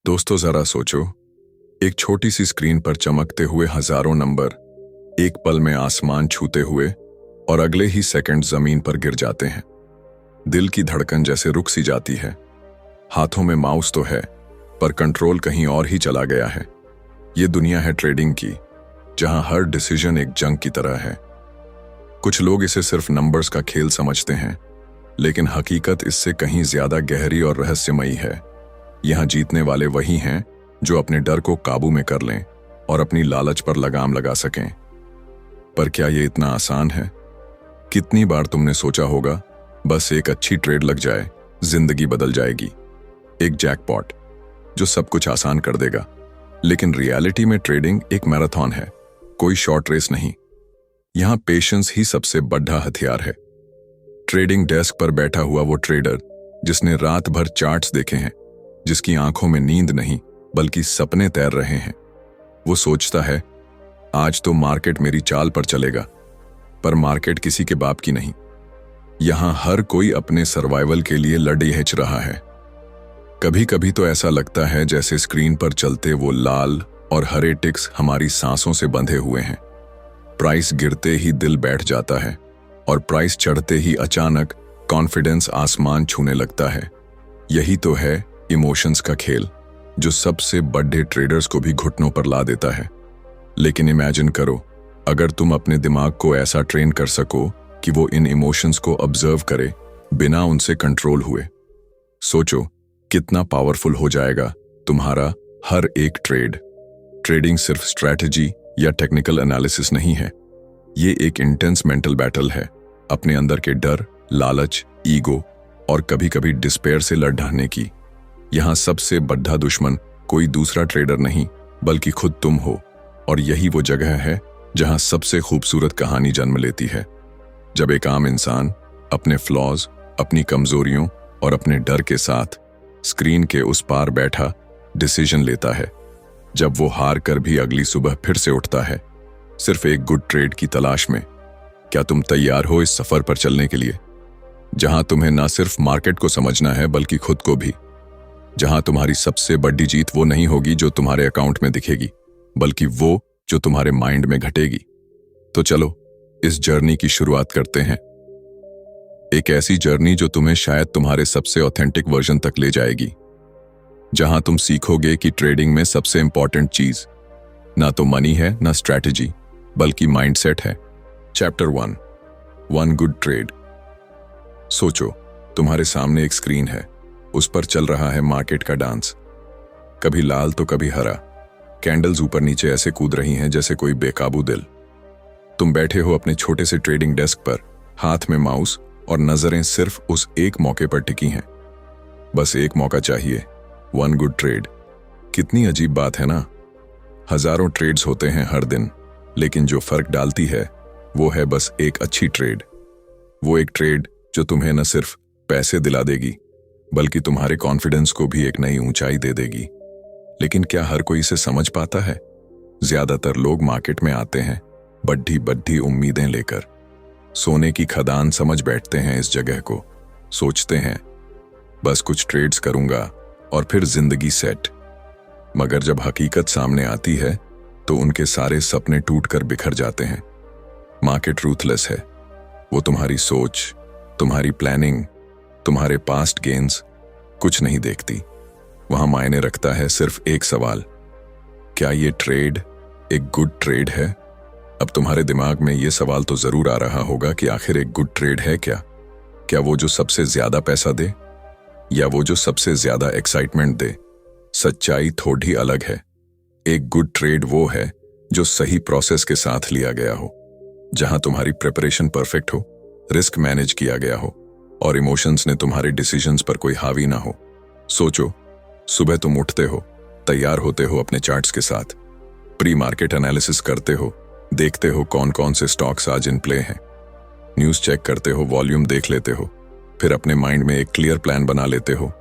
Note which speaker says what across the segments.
Speaker 1: दोस्तों जरा सोचो, एक छोटी सी स्क्रीन पर चमकते हुए हजारों नंबर एक पल में आसमान छूते हुए और अगले ही सेकंड जमीन पर गिर जाते हैं। दिल की धड़कन जैसे रुक सी जाती है। हाथों में माउस तो है पर कंट्रोल कहीं और ही चला गया है। ये दुनिया है ट्रेडिंग की, जहां हर डिसीजन एक जंग की तरह है। कुछ लोग इसे सिर्फ नंबर्स का खेल समझते हैं, लेकिन हकीकत इससे कहीं ज्यादा गहरी और रहस्यमयी है। यहां जीतने वाले वही हैं जो अपने डर को काबू में कर लें और अपनी लालच पर लगाम लगा सकें। पर क्या ये इतना आसान है? कितनी बार तुमने सोचा होगा, बस एक अच्छी ट्रेड लग जाए, जिंदगी बदल जाएगी। एक जैकपॉट जो सब कुछ आसान कर देगा। लेकिन रियलिटी में ट्रेडिंग एक मैराथन है, कोई शॉर्ट रेस नहीं। यहां पेशेंस ही सबसे बड़ा हथियार है। ट्रेडिंग डेस्क पर बैठा हुआ वो ट्रेडर जिसने रात भर चार्ट्स देखे हैं, जिसकी आंखों में नींद नहीं बल्कि सपने तैर रहे हैं, वो सोचता है आज तो मार्केट मेरी चाल पर चलेगा। पर मार्केट किसी के बाप की नहीं। यहां हर कोई अपने सर्वाइवल के लिए लड़ेहिच रहा है। कभी कभी तो ऐसा लगता है जैसे स्क्रीन पर चलते वो लाल और हरे टिक्स हमारी सांसों से बंधे हुए हैं। प्राइस गिरते ही दिल बैठ जाता है और प्राइस चढ़ते ही अचानक कॉन्फिडेंस आसमान छूने लगता है। यही तो है इमोशंस का खेल, जो सबसे बड़े ट्रेडर्स को भी घुटनों पर ला देता है। लेकिन इमेजिन करो, अगर तुम अपने दिमाग को ऐसा ट्रेन कर सको कि वो इन इमोशंस को ऑब्जर्व करे बिना उनसे कंट्रोल हुए। सोचो कितना पावरफुल हो जाएगा तुम्हारा हर एक ट्रेड। ट्रेडिंग सिर्फ स्ट्रैटेजी या टेक्निकल एनालिसिस नहीं है, ये एक इंटेंस मेंटल बैटल है, अपने अंदर के डर, लालच, ईगो और कभी कभी डिस्पेयर से लड़ने की। यहां सबसे बड़ा दुश्मन कोई दूसरा ट्रेडर नहीं बल्कि खुद तुम हो। और यही वो जगह है जहां सबसे खूबसूरत कहानी जन्म लेती है। जब एक आम इंसान अपने फ्लॉज, अपनी कमजोरियों और अपने डर के साथ स्क्रीन के उस पार बैठा डिसीजन लेता है, जब वो हार कर भी अगली सुबह फिर से उठता है, सिर्फ एक गुड ट्रेड की तलाश में। क्या तुम तैयार हो इस सफर पर चलने के लिए, जहां तुम्हें ना सिर्फ मार्केट को समझना है बल्कि खुद को भी? जहां तुम्हारी सबसे बड़ी जीत वो नहीं होगी जो तुम्हारे अकाउंट में दिखेगी, बल्कि वो जो तुम्हारे माइंड में घटेगी। तो चलो इस जर्नी की शुरुआत करते हैं। एक ऐसी जर्नी जो तुम्हें शायद तुम्हारे सबसे ऑथेंटिक वर्जन तक ले जाएगी, जहां तुम सीखोगे कि ट्रेडिंग में सबसे इंपॉर्टेंट चीज ना तो मनी है, ना स्ट्रैटेजी, बल्कि माइंडसेट है। Chapter 1, one good trade. सोचो तुम्हारे सामने एक स्क्रीन है, उस पर चल रहा है मार्केट का डांस। कभी लाल तो कभी हरा, कैंडल्स ऊपर नीचे ऐसे कूद रही हैं जैसे कोई बेकाबू दिल। तुम बैठे हो अपने छोटे से ट्रेडिंग डेस्क पर, हाथ में माउस और नजरें सिर्फ उस एक मौके पर टिकी हैं। बस एक मौका चाहिए, वन गुड ट्रेड। कितनी अजीब बात है ना। हजारों ट्रेड्स होते हैं हर दिन, लेकिन जो फर्क डालती है वो है बस एक अच्छी ट्रेड। वो एक ट्रेड जो तुम्हें न सिर्फ पैसे दिला देगी बल्कि तुम्हारे कॉन्फिडेंस को भी एक नई ऊंचाई दे देगी। लेकिन क्या हर कोई इसे समझ पाता है? ज्यादातर लोग मार्केट में आते हैं बड्ढी बड्ढी उम्मीदें लेकर, सोने की खदान समझ बैठते हैं इस जगह को। सोचते हैं बस कुछ ट्रेड्स करूंगा और फिर जिंदगी सेट। मगर जब हकीकत सामने आती है तो उनके सारे सपने टूटकर बिखर जाते हैं। मार्केट रूथलेस है। वो तुम्हारी सोच, तुम्हारी प्लानिंग, तुम्हारे पास्ट गेन्स कुछ नहीं देखती। वहां मायने रखता है सिर्फ एक सवाल, क्या ये ट्रेड एक गुड ट्रेड है? अब तुम्हारे दिमाग में ये सवाल तो जरूर आ रहा होगा कि आखिर एक गुड ट्रेड है क्या? क्या वो जो सबसे ज्यादा पैसा दे, या वो जो सबसे ज्यादा एक्साइटमेंट दे? सच्चाई थोड़ी अलग है। एक गुड ट्रेड वो है जो सही प्रोसेस के साथ लिया गया हो, जहां तुम्हारी प्रिपरेशन परफेक्ट हो, रिस्क मैनेज किया गया हो और इमोशंस ने तुम्हारे डिसीजंस पर कोई हावी ना हो। सोचो, सुबह तुम उठते हो, तैयार होते हो अपने चार्ट्स के साथ, प्री मार्केट एनालिसिस करते हो, देखते हो कौन कौन से स्टॉक्स आज इन प्ले हैं, न्यूज़ चेक करते हो, वॉल्यूम देख लेते हो, फिर अपने माइंड में एक क्लियर प्लान बना लेते हो।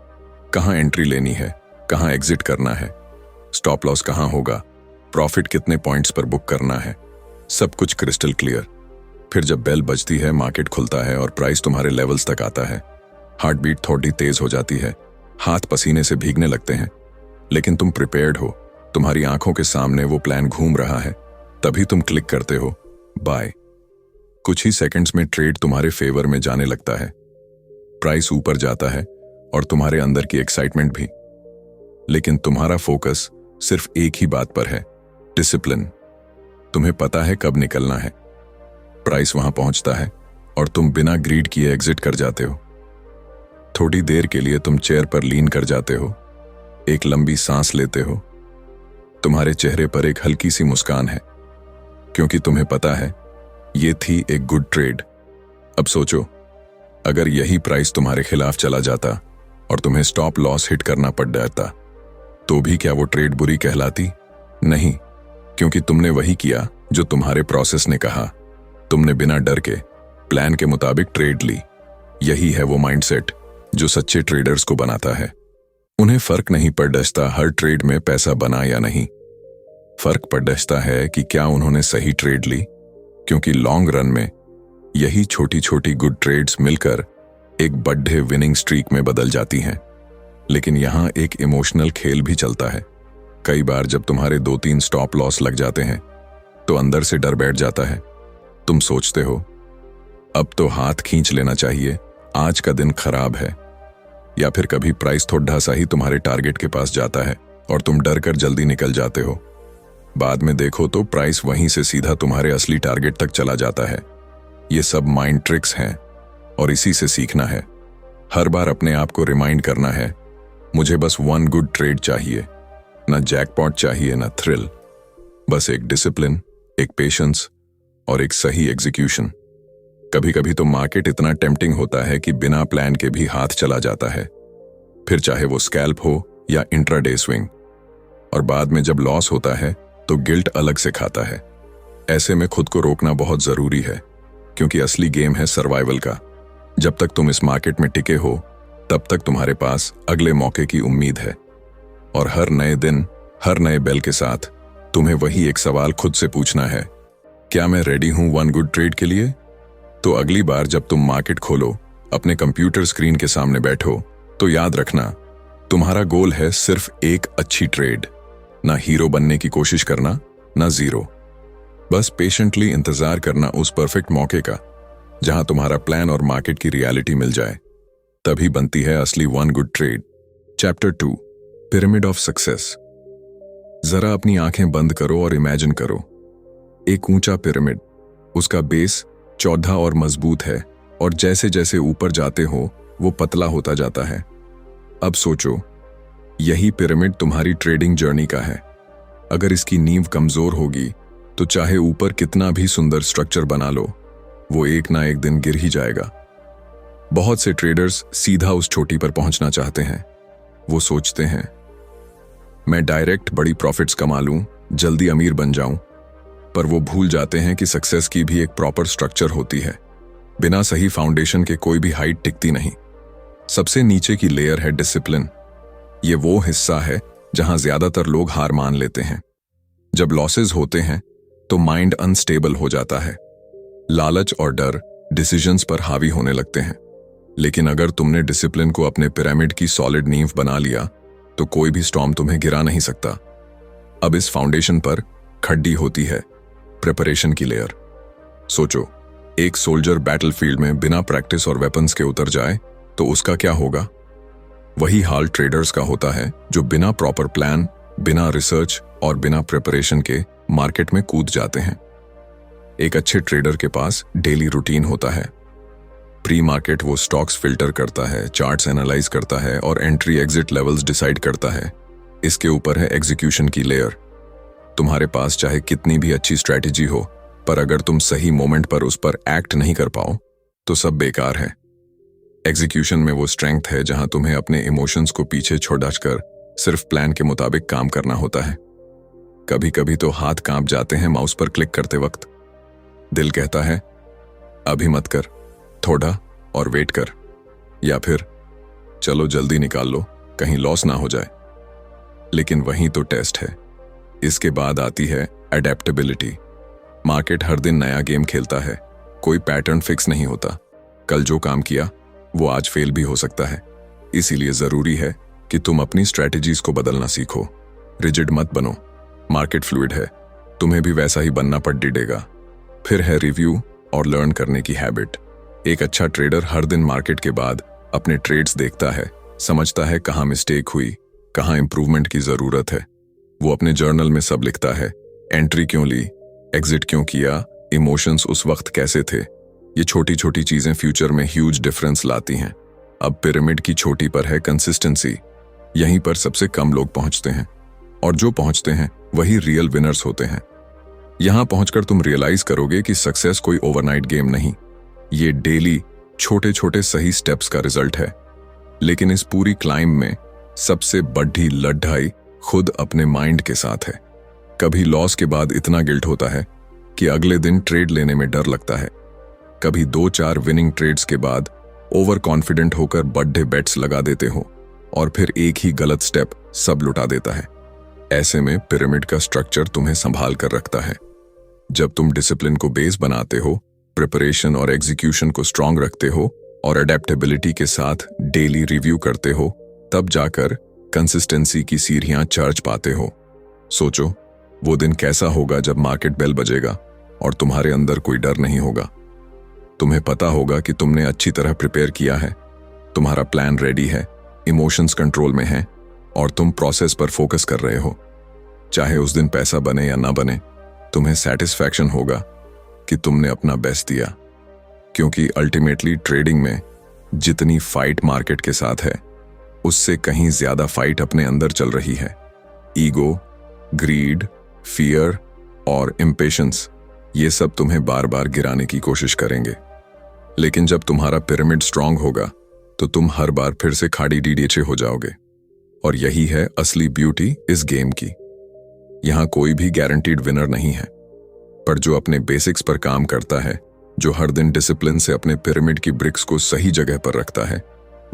Speaker 1: कहाँ एंट्री लेनी है, कहाँ एग्जिट करना है, स्टॉप लॉस कहाँ होगा, प्रॉफिट कितने पॉइंट्स पर बुक करना है, सब कुछ क्रिस्टल क्लियर। फिर जब बेल बजती है, मार्केट खुलता है और प्राइस तुम्हारे लेवल्स तक आता है, हार्ट बीट थोड़ी तेज हो जाती है, हाथ पसीने से भीगने लगते हैं, लेकिन तुम प्रिपेयर्ड हो, तुम्हारी आंखों के सामने वो प्लान घूम रहा है, तभी तुम क्लिक करते हो बाय। कुछ ही सेकंड्स में ट्रेड तुम्हारे फेवर में जाने लगता है, प्राइस ऊपर जाता है और तुम्हारे अंदर की एक्साइटमेंट भी। लेकिन तुम्हारा फोकस सिर्फ एक ही बात पर है, डिसिप्लिन। तुम्हें पता है कब निकलना है। प्राइस वहां पहुंचता है और तुम बिना ग्रीड किए एग्जिट कर जाते हो। थोड़ी देर के लिए तुम चेयर पर लीन कर जाते हो, एक लंबी सांस लेते हो। तुम्हारे चेहरे पर एक हल्की सी मुस्कान है, क्योंकि तुम्हें पता है ये थी एक गुड ट्रेड। अब सोचो, अगर यही प्राइस तुम्हारे खिलाफ चला जाता और तुम्हें स्टॉप लॉस हिट करना पड़ जाता, तो भी क्या वो ट्रेड बुरी कहलाती? नहीं, क्योंकि तुमने वही किया जो तुम्हारे प्रोसेस ने कहा। तुमने बिना डर के प्लान के मुताबिक ट्रेड ली। यही है वो माइंडसेट जो सच्चे ट्रेडर्स को बनाता है। उन्हें फर्क नहीं पड़ता हर ट्रेड में पैसा बना या नहीं, फर्क पड़ता है कि क्या उन्होंने सही ट्रेड ली, क्योंकि लॉन्ग रन में यही छोटी छोटी गुड ट्रेड्स मिलकर एक बड़े विनिंग स्ट्रीक में बदल जाती हैं। लेकिन यहां एक इमोशनल खेल भी चलता है। कई बार जब तुम्हारे 2-3 स्टॉप लॉस लग जाते हैं तो अंदर से डर बैठ जाता है। तुम सोचते हो अब तो हाथ खींच लेना चाहिए, आज का दिन खराब है। या फिर कभी प्राइस थोड़ा सा ही तुम्हारे टारगेट के पास जाता है और तुम डर कर जल्दी निकल जाते हो। बाद में देखो तो प्राइस वहीं से सीधा तुम्हारे असली टारगेट तक चला जाता है। ये सब माइंड ट्रिक्स हैं और इसी से सीखना है। हर बार अपने आप को रिमाइंड करना है, मुझे बस 1 गुड ट्रेड चाहिए, ना जैकपॉट चाहिए ना थ्रिल, बस एक डिसिप्लिन, एक पेशेंस और एक सही एग्जीक्यूशन। कभी कभी तो मार्केट इतना टेम्पटिंग होता है कि बिना प्लान के भी हाथ चला जाता है, फिर चाहे वो स्कैल्प हो या इंट्राडे स्विंग। और बाद में जब लॉस होता है तो गिल्ट अलग से खाता है। ऐसे में खुद को रोकना बहुत जरूरी है, क्योंकि असली गेम है सर्वाइवल का। जब तक तुम इस मार्केट में टिके हो तब तक तुम्हारे पास अगले मौके की उम्मीद है। और हर नए दिन, हर नए बेल के साथ तुम्हें वही एक सवाल खुद से पूछना है, क्या मैं रेडी हूं 1 गुड ट्रेड के लिए? तो अगली बार जब तुम मार्केट खोलो, अपने कंप्यूटर स्क्रीन के सामने बैठो, तो याद रखना, तुम्हारा गोल है सिर्फ एक अच्छी ट्रेड। ना हीरो बनने की कोशिश करना, ना जीरो। बस पेशेंटली इंतजार करना उस परफेक्ट मौके का जहां तुम्हारा प्लान और मार्केट की रियलिटी मिल जाए। तभी बनती है असली 1 good trade. Chapter 2, pyramid of success. जरा अपनी आंखें बंद करो और इमेजिन करो एक ऊंचा पिरामिड। उसका बेस चौड़ा और मजबूत है और जैसे जैसे ऊपर जाते हो वो पतला होता जाता है। अब सोचो, यही पिरामिड तुम्हारी ट्रेडिंग जर्नी का है। अगर इसकी नींव कमजोर होगी तो चाहे ऊपर कितना भी सुंदर स्ट्रक्चर बना लो, वो एक ना एक दिन गिर ही जाएगा। बहुत से ट्रेडर्स सीधा उस चोटी पर पहुंचना चाहते हैं। वो सोचते हैं, मैं डायरेक्ट बड़ी प्रॉफिट्स कमा लूं, जल्दी अमीर बन जाऊं। पर वो भूल जाते हैं कि सक्सेस की भी एक प्रॉपर स्ट्रक्चर होती है। बिना सही फाउंडेशन के कोई भी हाइट टिकती नहीं। सबसे नीचे की लेयर है डिसिप्लिन। ये वो हिस्सा है जहां ज्यादातर लोग हार मान लेते हैं। जब लॉसेस होते हैं तो माइंड अनस्टेबल हो जाता है। लालच और डर डिसीजंस पर हावी होने लगते हैं। लेकिन अगर तुमने डिसिप्लिन को अपने पिरामिड की सॉलिड नींव बना लिया तो कोई भी स्टॉर्म तुम्हें गिरा नहीं सकता। अब इस फाउंडेशन पर खड्डी होती है प्रिपरेशन की लेयर। सोचो, एक सोल्जर बैटलफील्ड में बिना प्रैक्टिस और वेपन्स के उतर जाए तो उसका क्या होगा? वही हाल ट्रेडर्स का होता है जो बिना प्रॉपर प्लान, बिना रिसर्च और बिना प्रिपरेशन के मार्केट में कूद जाते हैं। एक अच्छे ट्रेडर के पास डेली रूटीन होता है। प्री मार्केट वो स्टॉक्स फिल्टर करता है, चार्ट्स एनालाइज करता है और एंट्री एग्जिट लेवल्स डिसाइड करता है। इसके ऊपर है एग्जीक्यूशन की लेयर। तुम्हारे पास चाहे कितनी भी अच्छी स्ट्रैटेजी हो, पर अगर तुम सही मोमेंट पर उस पर एक्ट नहीं कर पाओ तो सब बेकार है। एग्जीक्यूशन में वो स्ट्रेंथ है जहां तुम्हें अपने इमोशंस को पीछे छोड़कर सिर्फ प्लान के मुताबिक काम करना होता है। कभी कभी तो हाथ कांप जाते हैं माउस पर क्लिक करते वक्त। दिल कहता है अभी मत कर, थोड़ा और वेट कर, या फिर चलो जल्दी निकाल लो, कहीं लॉस ना हो जाए। लेकिन वही तो टेस्ट है। इसके बाद आती है एडेप्टेबिलिटी। मार्केट हर दिन नया गेम खेलता है, कोई पैटर्न फिक्स नहीं होता। कल जो काम किया वो आज फेल भी हो सकता है। इसीलिए जरूरी है कि तुम अपनी स्ट्रैटेजीज को बदलना सीखो। रिजिड मत बनो, मार्केट फ्लूइड है, तुम्हें भी वैसा ही बनना पड़ेगा। फिर है रिव्यू और लर्न करने की हैबिट। एक अच्छा ट्रेडर हर दिन मार्केट के बाद अपने ट्रेड्स देखता है, समझता है कहाँ मिस्टेक हुई, कहाँ इंप्रूवमेंट की जरूरत है। वो अपने जर्नल में सब लिखता है, एंट्री क्यों ली, एग्जिट क्यों किया, इमोशंस उस वक्त कैसे थे। ये छोटी छोटी चीजें फ्यूचर में ह्यूज डिफरेंस लाती हैं। अब पिरामिड की छोटी पर है कंसिस्टेंसी। यहीं पर सबसे कम लोग पहुंचते हैं, और जो पहुंचते हैं वही रियल विनर्स होते हैं। यहां पहुंचकर तुम रियलाइज करोगे कि सक्सेस कोई ओवरनाइट गेम नहीं, ये डेली छोटे छोटे सही स्टेप्स का रिजल्ट है। लेकिन इस पूरी क्लाइंब में सबसे बड़ी लड़ाई खुद अपने माइंड के साथ है। कभी लॉस के बाद इतना गिल्ट होता है कि अगले दिन ट्रेड लेने में डर लगता है। कभी 2-4 विनिंग ट्रेड्स के बाद ओवर कॉन्फिडेंट होकर बड़े बेट्स लगा देते हो, और फिर एक ही गलत स्टेप सब लुटा देता है। ऐसे में पिरामिड का स्ट्रक्चर तुम्हें संभाल कर रखता है। जब तुम डिसिप्लिन को बेस बनाते हो, प्रिपरेशन और एग्जीक्यूशन को स्ट्रांग रखते हो, और अडेप्टेबिलिटी के साथ डेली रिव्यू करते हो, तब जाकर कंसिस्टेंसी की सीढ़ियां चढ़ पाते हो। सोचो वो दिन कैसा होगा जब मार्केट बेल बजेगा और तुम्हारे अंदर कोई डर नहीं होगा। तुम्हें पता होगा कि तुमने अच्छी तरह प्रिपेयर किया है, तुम्हारा प्लान रेडी है, इमोशंस कंट्रोल में है, और तुम प्रोसेस पर फोकस कर रहे हो। चाहे उस दिन पैसा बने या ना बने, तुम्हें सेटिस्फैक्शन होगा कि तुमने अपना बेस्ट दिया। क्योंकि अल्टीमेटली ट्रेडिंग में जितनी फाइट मार्केट के साथ है, उससे कहीं ज्यादा फाइट अपने अंदर चल रही है। ईगो, ग्रीड, फियर और इम्पेशंस, ये सब तुम्हें बार बार गिराने की कोशिश करेंगे। लेकिन जब तुम्हारा पिरामिड स्ट्रांग होगा तो तुम हर बार फिर से खाड़ी नीचे हो जाओगे। और यही है असली ब्यूटी इस गेम की। यहां कोई भी गारंटीड विनर नहीं है, पर जो अपने बेसिक्स पर काम करता है, जो हर दिन डिसिप्लिन से अपने पिरामिड की ब्रिक्स को सही जगह पर रखता है,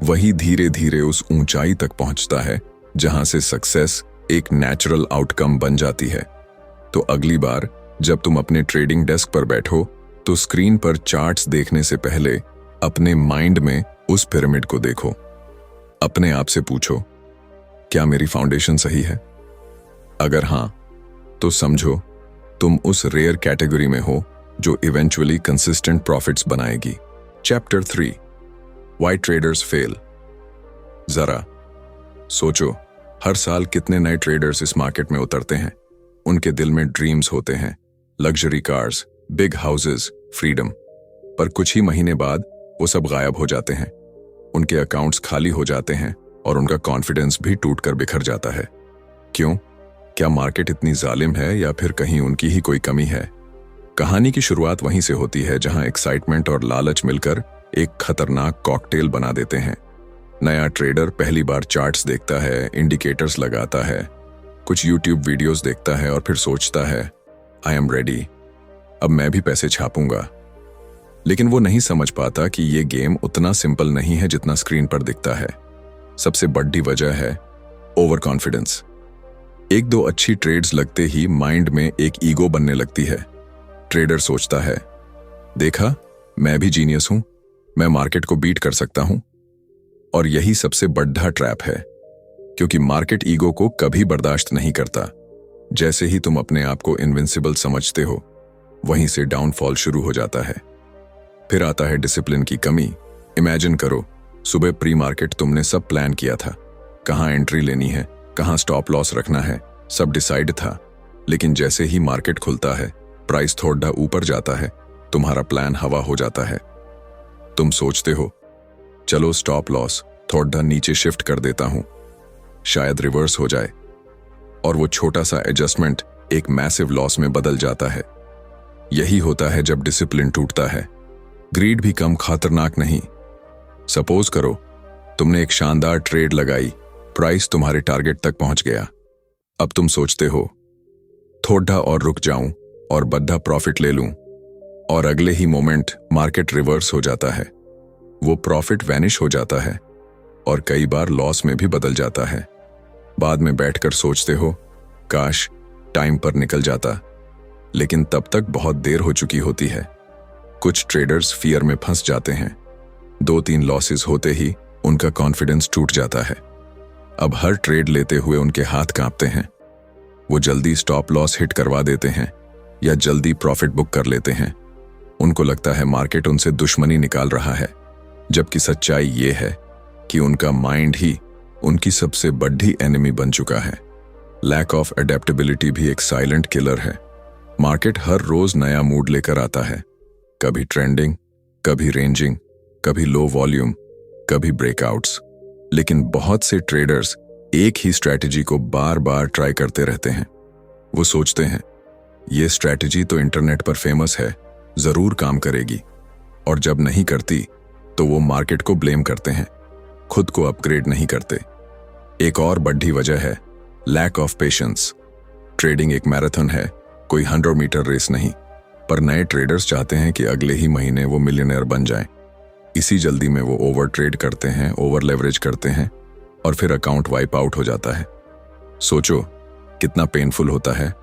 Speaker 1: वही धीरे धीरे उस ऊंचाई तक पहुंचता है जहां से सक्सेस एक नेचुरल आउटकम बन जाती है। तो अगली बार जब तुम अपने ट्रेडिंग डेस्क पर बैठो, तो स्क्रीन पर चार्ट्स देखने से पहले अपने माइंड में उस पिरामिड को देखो। अपने आप से पूछो, क्या मेरी फाउंडेशन सही है? अगर हां, तो समझो तुम उस रेयर कैटेगरी में हो जो इवेंचुअली कंसिस्टेंट प्रॉफिट्स बनाएगी। Chapter 3, why traders fail. जरा सोचो, हर साल कितने नए ट्रेडर्स इस मार्केट में उतरते हैं। उनके दिल में ड्रीम्स होते हैं, luxury cars, big houses, freedom. पर कुछ ही महीने बाद वो सब गायब हो जाते हैं। उनके अकाउंट्स खाली हो जाते हैं और उनका कॉन्फिडेंस भी टूटकर बिखर जाता है। क्यों? क्या मार्केट इतनी जालिम है या फिर कहीं उनकी ही कोई कमी है? कहानी की शुरुआत वहीं से होती है जहां एक्साइटमेंट और लालच मिलकर एक खतरनाक कॉकटेल बना देते हैं। नया ट्रेडर पहली बार चार्ट्स देखता है, इंडिकेटर्स लगाता है, कुछ यूट्यूब वीडियोस देखता है और फिर सोचता है, आई एम रेडी, अब मैं भी पैसे छापूंगा। लेकिन वो नहीं समझ पाता कि ये गेम उतना सिंपल नहीं है जितना स्क्रीन पर दिखता है। सबसे बड़ी वजह है ओवर कॉन्फिडेंस। 1-2 अच्छी ट्रेड्स लगते ही माइंड में एक ईगो बनने लगती है। ट्रेडर सोचता है, देखा, मैं भी जीनियस हूं, मैं मार्केट को बीट कर सकता हूं। और यही सबसे बड़ा ट्रैप है, क्योंकि मार्केट ईगो को कभी बर्दाश्त नहीं करता। जैसे ही तुम अपने आप को इनविंसिबल समझते हो, वहीं से डाउनफॉल शुरू हो जाता है। फिर आता है डिसिप्लिन की कमी। इमेजिन करो, सुबह प्री मार्केट तुमने सब प्लान किया था, कहां एंट्री लेनी है, कहां स्टॉप लॉस रखना है, सब डिसाइड था। लेकिन जैसे ही मार्केट खुलता है, प्राइस थोड़ा ऊपर जाता है, तुम्हारा प्लान हवा हो जाता है। तुम सोचते हो, चलो स्टॉप लॉस थोड़ा नीचे शिफ्ट कर देता हूं, शायद रिवर्स हो जाए। और वो छोटा सा एडजस्टमेंट एक मैसिव लॉस में बदल जाता है। यही होता है जब डिसिप्लिन टूटता है। ग्रीड भी कम खतरनाक नहीं। सपोज करो तुमने एक शानदार ट्रेड लगाई, प्राइस तुम्हारे टारगेट तक पहुंच गया। अब तुम सोचते हो, थोड़ा और रुक जाऊं और बड़ा प्रॉफिट ले लूं, और अगले ही मोमेंट मार्केट रिवर्स हो जाता है। वो प्रॉफिट वैनिश हो जाता है और कई बार लॉस में भी बदल जाता है। बाद में बैठकर सोचते हो, काश टाइम पर निकल जाता, लेकिन तब तक बहुत देर हो चुकी होती है। कुछ ट्रेडर्स फियर में फंस जाते हैं। 2-3 लॉसेस होते ही उनका कॉन्फिडेंस टूट जाता है। अब हर ट्रेड लेते हुए उनके हाथ कांपते हैं। वो जल्दी स्टॉप लॉस हिट करवा देते हैं या जल्दी प्रॉफिट बुक कर लेते हैं। उनको लगता है मार्केट उनसे दुश्मनी निकाल रहा है, जबकि सच्चाई ये है कि उनका माइंड ही उनकी सबसे बड़ी एनिमी बन चुका है। लैक ऑफ अडेप्टेबिलिटी भी एक साइलेंट किलर है। मार्केट हर रोज नया मूड लेकर आता है, कभी ट्रेंडिंग, कभी रेंजिंग, कभी लो वॉल्यूम, कभी ब्रेकआउट्स। लेकिन बहुत से ट्रेडर्स एक ही स्ट्रैटेजी को बार बार ट्राई करते रहते हैं। वो सोचते हैं ये स्ट्रैटेजी तो इंटरनेट पर फेमस है, जरूर काम करेगी, और जब नहीं करती तो वो मार्केट को ब्लेम करते हैं, खुद को अपग्रेड नहीं करते। एक और बड़ी वजह है लैक ऑफ पेशेंस। ट्रेडिंग एक मैराथन है, कोई 100 मीटर रेस नहीं। पर नए ट्रेडर्स चाहते हैं कि अगले ही महीने वो मिलियनेयर बन जाएं। इसी जल्दी में वो ओवर ट्रेड करते हैं, ओवर लेवरेज करते हैं, और फिर अकाउंट वाइप आउट हो जाता है। सोचो कितना पेनफुल होता है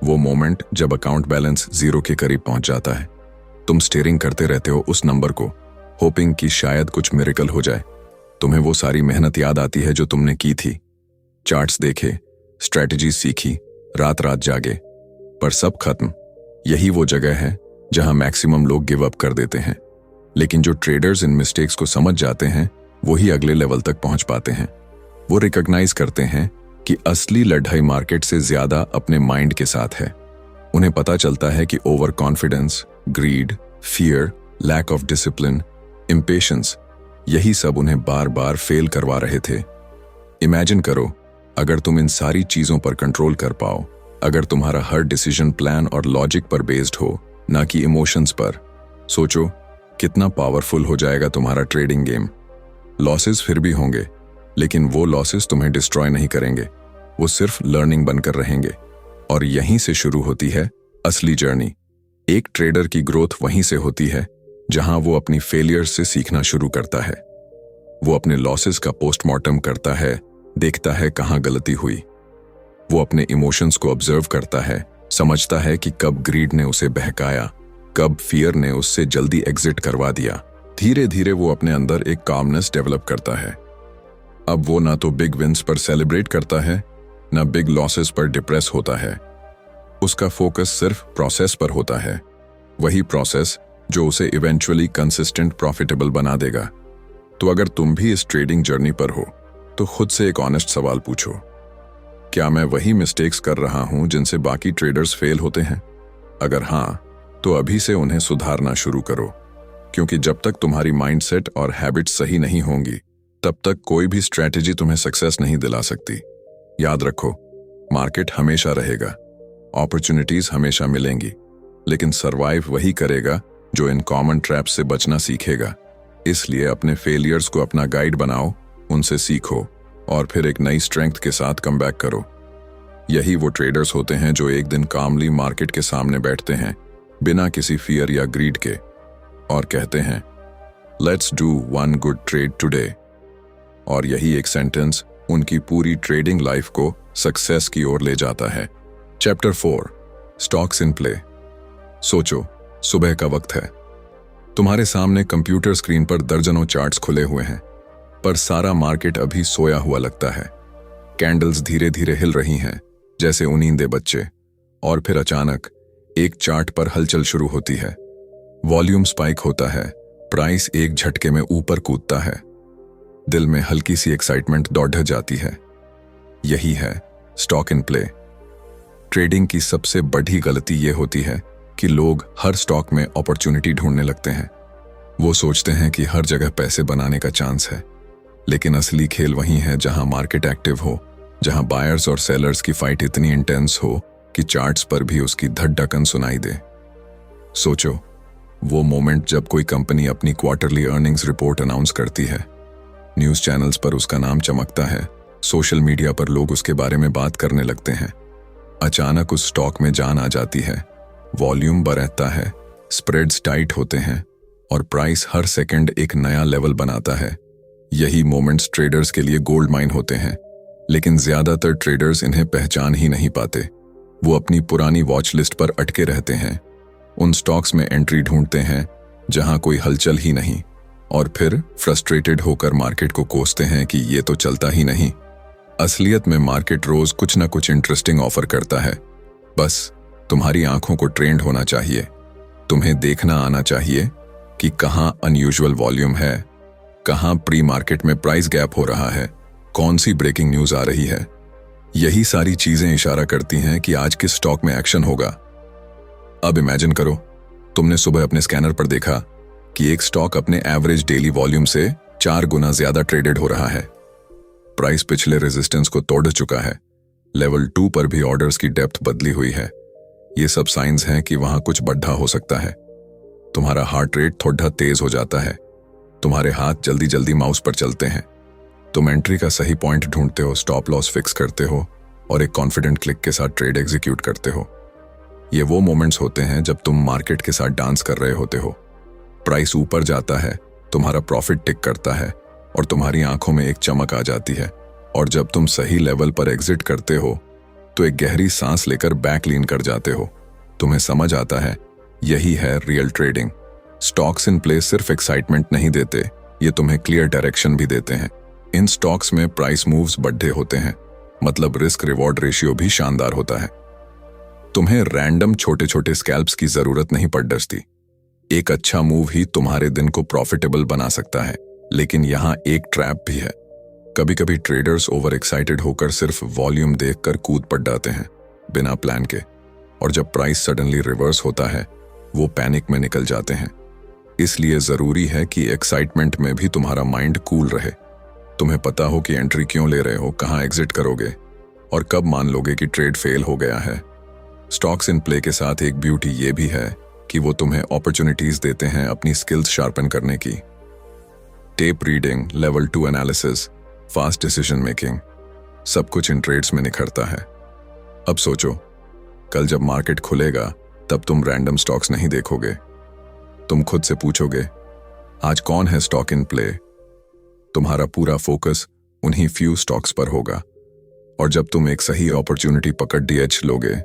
Speaker 1: वो मोमेंट जब अकाउंट बैलेंस 0 के करीब पहुंच जाता है। तुम स्टीयरिंग करते रहते हो उस नंबर को, होपिंग कि शायद कुछ मिरेकल हो जाए। तुम्हें वो सारी मेहनत याद आती है जो तुमने की थी, चार्ट्स देखे, स्ट्रैटेजी सीखी, रात रात जागे, पर सब खत्म। यही वो जगह है जहां मैक्सिमम लोग गिव अप कर देते हैं। लेकिन जो ट्रेडर्स इन मिस्टेक्स को समझ जाते हैं वो ही अगले लेवल तक पहुंच पाते हैं। वो रिकॉग्नाइज करते हैं कि असली लड़ाई मार्केट से ज्यादा अपने माइंड के साथ है। उन्हें पता चलता है कि overconfidence, greed, fear, lack of discipline, impatience, यही सब उन्हें बार बार फेल करवा रहे थे। इमेजिन करो अगर तुम इन सारी चीजों पर कंट्रोल कर पाओ, अगर तुम्हारा हर डिसीजन प्लान और लॉजिक पर बेस्ड हो, ना कि इमोशंस पर। सोचो कितना पावरफुल हो जाएगा तुम्हारा ट्रेडिंग गेम। लॉसेस फिर भी होंगे, लेकिन वो लॉसेस तुम्हें डिस्ट्रॉय नहीं करेंगे, वो सिर्फ लर्निंग बनकर रहेंगे। और यहीं से शुरू होती है असली जर्नी। एक ट्रेडर की ग्रोथ वहीं से होती है जहां वो अपनी फेलियर से सीखना शुरू करता है। वो अपने लॉसेस का पोस्टमार्टम करता है, देखता है कहां गलती हुई। वो अपने इमोशंस को ऑब्जर्व करता है, समझता है कि कब ग्रीड ने उसे बहकाया, कब फियर ने उससे जल्दी एग्जिट करवा दिया। धीरे धीरे वो अपने अंदर एक कामनेस डेवलप करता है। अब वो ना तो बिग विंस पर सेलिब्रेट करता है, ना बिग लॉसेस पर डिप्रेस होता है। उसका फोकस सिर्फ प्रोसेस पर होता है, वही प्रोसेस जो उसे इवेंचुअली कंसिस्टेंट प्रॉफिटेबल बना देगा। तो अगर तुम भी इस ट्रेडिंग जर्नी पर हो तो खुद से एक ऑनेस्ट सवाल पूछो, क्या मैं वही मिस्टेक्स कर रहा हूं जिनसे बाकी ट्रेडर्स फेल होते हैं? अगर हां, तो अभी से उन्हें सुधारना शुरू करो, क्योंकि जब तक तुम्हारी माइंडसेट और हैबिट्स सही नहीं होंगी तब तक कोई भी स्ट्रैटेजी तुम्हें सक्सेस नहीं दिला सकती। याद रखो, मार्केट हमेशा रहेगा, अपॉर्चुनिटीज हमेशा मिलेंगी, लेकिन सरवाइव वही करेगा जो इन कॉमन ट्रैप्स से बचना सीखेगा। इसलिए अपने फेलियर्स को अपना गाइड बनाओ, उनसे सीखो और फिर एक नई स्ट्रेंथ के साथ कम बैक करो। यही वो ट्रेडर्स होते हैं जो एक दिन कामली मार्केट के सामने बैठते हैं बिना किसी फियर या ग्रीड के और कहते हैं, let's do one good trade today. और यही एक सेंटेंस उनकी पूरी ट्रेडिंग लाइफ को सक्सेस की ओर ले जाता है। Chapter 4, stocks in play. सोचो, सुबह का वक्त है, तुम्हारे सामने कंप्यूटर स्क्रीन पर दर्जनों चार्ट्स खुले हुए हैं, पर सारा मार्केट अभी सोया हुआ लगता है। कैंडल्स धीरे धीरे हिल रही हैं जैसे उनींदे बच्चे, और फिर अचानक एक चार्ट पर हलचल शुरू होती है। वॉल्यूम स्पाइक होता है, प्राइस एक झटके में ऊपर कूदता है, दिल में हल्की सी एक्साइटमेंट दौड़ जाती है। यही है स्टॉक इन प्ले। ट्रेडिंग की सबसे बड़ी गलती यह होती है कि लोग हर स्टॉक में अपॉर्चुनिटी ढूंढने लगते हैं। वो सोचते हैं कि हर जगह पैसे बनाने का चांस है, लेकिन असली खेल वहीं है जहां मार्केट एक्टिव हो, जहां बायर्स और सेलर्स की फाइट इतनी इंटेंस हो कि चार्ट्स पर भी उसकी धड़कन सुनाई दे। सोचो, वो मोमेंट जब कोई कंपनी अपनी क्वार्टरली अर्निंग्स रिपोर्ट अनाउंस करती है, न्यूज चैनल्स पर उसका नाम चमकता है, सोशल मीडिया पर लोग उसके बारे में बात करने लगते हैं। अचानक उस स्टॉक में जान आ जाती है, वॉल्यूम बढ़ता है, स्प्रेड्स टाइट होते हैं और प्राइस हर सेकंड एक नया लेवल बनाता है। यही मोमेंट्स ट्रेडर्स के लिए गोल्ड माइन होते हैं, लेकिन ज्यादातर ट्रेडर्स इन्हें पहचान ही नहीं पाते। वो अपनी पुरानी वॉच लिस्ट पर अटके रहते हैं, उन स्टॉक्स में एंट्री ढूंढते हैं जहां कोई हलचल ही नहीं, और फिर फ्रस्ट्रेटेड होकर मार्केट को कोसते हैं कि ये तो चलता ही नहीं। असलियत में मार्केट रोज कुछ ना कुछ इंटरेस्टिंग ऑफर करता है। बस तुम्हारी आंखों को ट्रेंड होना चाहिए। तुम्हें देखना आना चाहिए कि कहां अनयूजुअल वॉल्यूम है, कहां प्री मार्केट में प्राइस गैप हो रहा है, कौन सी ब्रेकिंग न्यूज आ रही है। यही सारी चीजें इशारा करती हैं कि आज किस स्टॉक में एक्शन होगा। अब इमेजिन करो, तुमने सुबह अपने स्कैनर पर देखा कि एक स्टॉक अपने एवरेज डेली वॉल्यूम से 4 गुना ज्यादा ट्रेडेड हो रहा है। प्राइस पिछले रेजिस्टेंस को तोड़ चुका है। लेवल 2 पर भी ऑर्डर्स की डेप्थ बदली हुई है। ये सब साइंस हैं कि वहां कुछ बढ़ा हो सकता है। तुम्हारा हार्ट रेट थोड़ा तेज हो जाता है, तुम्हारे हाथ जल्दी जल्दी माउस पर चलते हैं। तुम एंट्री का सही पॉइंट ढूंढते हो, स्टॉप लॉस फिक्स करते हो और एक कॉन्फिडेंट क्लिक के साथ ट्रेड एग्जीक्यूट करते हो। ये वो मोमेंट्स होते हैं जब तुम मार्केट के साथ डांस कर रहे होते हो। प्राइस ऊपर जाता है, तुम्हारा प्रॉफिट टिक करता है और तुम्हारी आंखों में एक चमक आ जाती है। और जब तुम सही लेवल पर एग्जिट करते हो तो एक गहरी सांस लेकर बैक लीन कर जाते हो। तुम्हें समझ आता है यही है real trading. Stocks in place सिर्फ एक्साइटमेंट नहीं देते, ये तुम्हें क्लियर डायरेक्शन भी देते हैं। इन स्टॉक्स में प्राइस मूव्स बड़े होते हैं, मतलब रिस्क रिवॉर्ड रेशियो भी शानदार होता है। तुम्हें रैंडम छोटे छोटे स्कैल्प्स की जरूरत नहीं पड़ डरती। एक अच्छा मूव ही तुम्हारे दिन को प्रॉफिटेबल बना सकता है। लेकिन यहां एक ट्रैप भी है। कभी कभी ट्रेडर्स ओवर एक्साइटेड होकर सिर्फ वॉल्यूम देखकर कूद पड़ जाते हैं बिना प्लान के, और जब प्राइस सडनली रिवर्स होता है वो पैनिक में निकल जाते हैं। इसलिए जरूरी है कि एक्साइटमेंट में भी तुम्हारा माइंड कूल रहे। तुम्हें पता हो कि एंट्री क्यों ले रहे हो, कहां एग्जिट करोगे और कब मान लोगे कि ट्रेड फेल हो गया है। स्टॉक्स इन प्ले के साथ एक ब्यूटी ये भी है कि वो तुम्हें अपॉर्चुनिटीज देते हैं अपनी स्किल्स शार्पन करने की। Tape reading, level 2 analysis, fast decision making, सब कुछ इन ट्रेड्स में निखरता है। अब सोचो, कल जब मार्केट खुलेगा तब तुम रैंडम स्टॉक्स नहीं देखोगे। तुम खुद से पूछोगे आज कौन है स्टॉक इन प्ले। तुम्हारा पूरा फोकस उन्हीं फ्यू स्टॉक्स पर होगा, और जब तुम एक सही अपॉर्चुनिटी पकड़ डीएच लोगे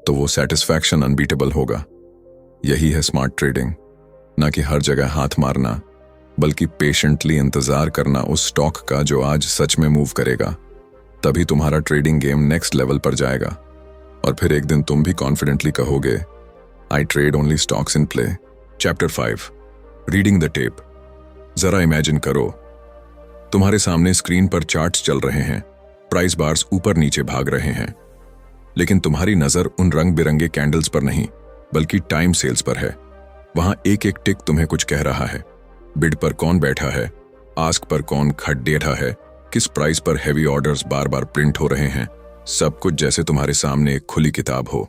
Speaker 1: तो वो सेटिस्फैक्शन अनबीटेबल होगा। यही है स्मार्ट ट्रेडिंग, ना कि हर जगह हाथ मारना, बल्कि पेशेंटली इंतजार करना उस स्टॉक का जो आज सच में मूव करेगा। तभी तुम्हारा ट्रेडिंग गेम नेक्स्ट लेवल पर जाएगा और फिर एक दिन तुम भी कॉन्फिडेंटली कहोगे I trade only stocks in play. Chapter 5, reading the tape. जरा इमेजिन करो, तुम्हारे सामने स्क्रीन पर चार्ट्स चल रहे हैं, प्राइस बार्स ऊपर नीचे भाग रहे हैं, लेकिन तुम्हारी नजर उन रंग बिरंगे कैंडल्स पर नहीं बल्कि टाइम सेल्स पर है। वहां एक एक टिक तुम्हें कुछ कह रहा है। बिड पर कौन बैठा है, आस्क पर कौन खड़ेठा है, किस प्राइस पर हैवी ऑर्डर्स बार बार प्रिंट हो रहे हैं, सब कुछ जैसे तुम्हारे सामने एक खुली किताब हो।